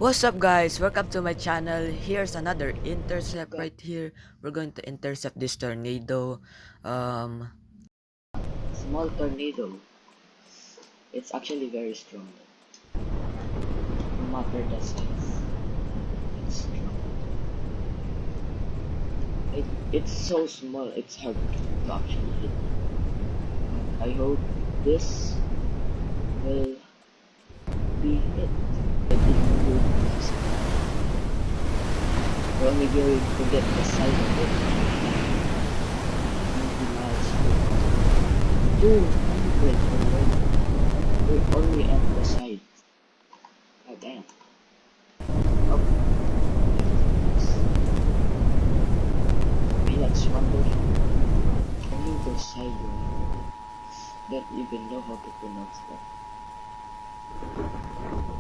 What's up guys, welcome to my channel. Here's another intercept right here. We're going to intercept this tornado. Small tornado. It's actually very strong. No matter the size, it's strong. It's so small, it's hard to actually hit. I hope this will be it. I didn't do this. We're only going to get the side of it. 90 miles. 200 already. We're only at the side. Oh damn. Oh. Okay, that's wonderful. Only the side one. Don't even know how to pronounce that.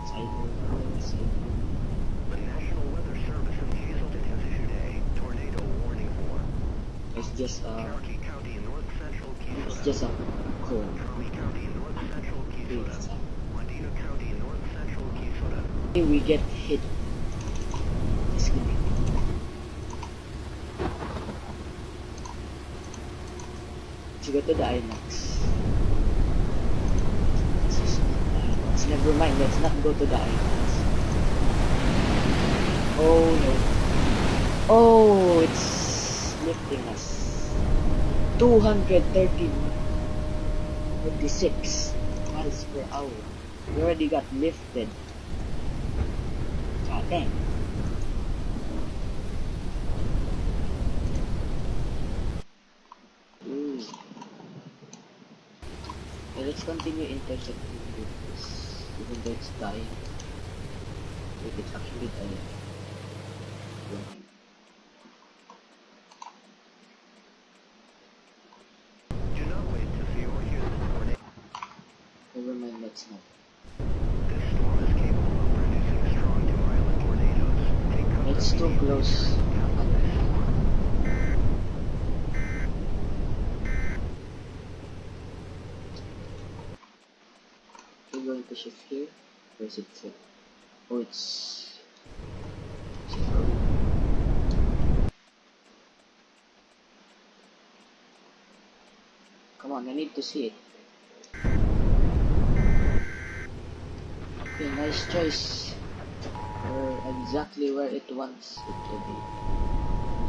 Side one, side one. The National Weather Service in Hazleton has issued a tornado warning for It's just Cherokee County in north central it's Keysota, just a cone. Cromie County in north central Keysota, It's Wadena County in north central Keysota. we get hit. Just kidding. Let's go to the IMAX. This is not IMAX. Never mind, let's not go to the IMAX. Oh no. Oh, it's lifting us. 230 26 miles per hour. We already got lifted. Ah, dang. Ooh. Okay, let's continue intercepting with this. Even though it's dying. Wait, it's actually dying. Do not wait to see or hear the tornado. Never mind, let's not. This storm is capable of producing strong to violent tornadoes. Take cover It's too immediately close. during the path of this storm. We're going to shift here. Where's it set? Oh, it's... Come on, I need to see it. Okay, nice choice. We're exactly where it wants it to be.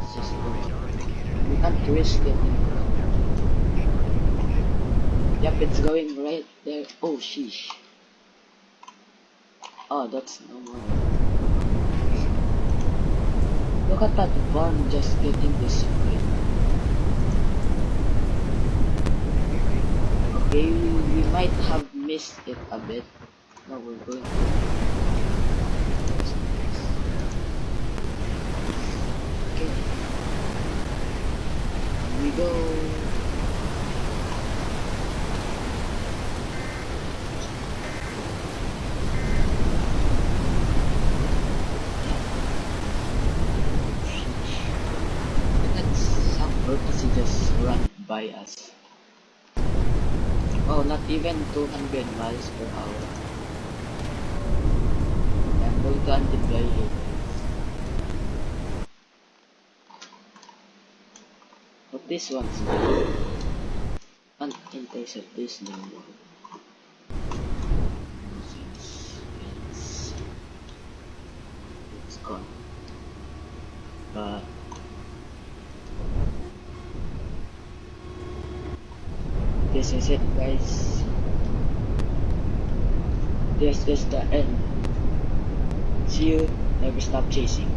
It's just going. We can't risk it. Yep, it's going right there. Oh, sheesh. Oh, that's no more. Look at that bomb just getting destroyed. Okay, we might have missed it a bit. Now we're going to... Okay. Here we go. That's some purposely just run by us. Oh, not even 200 miles per hour. I'm going to undeploy it. But this one's good. Unintercept this no more. It's gone. But this is it, guys. This is the end. See you. Never stop chasing.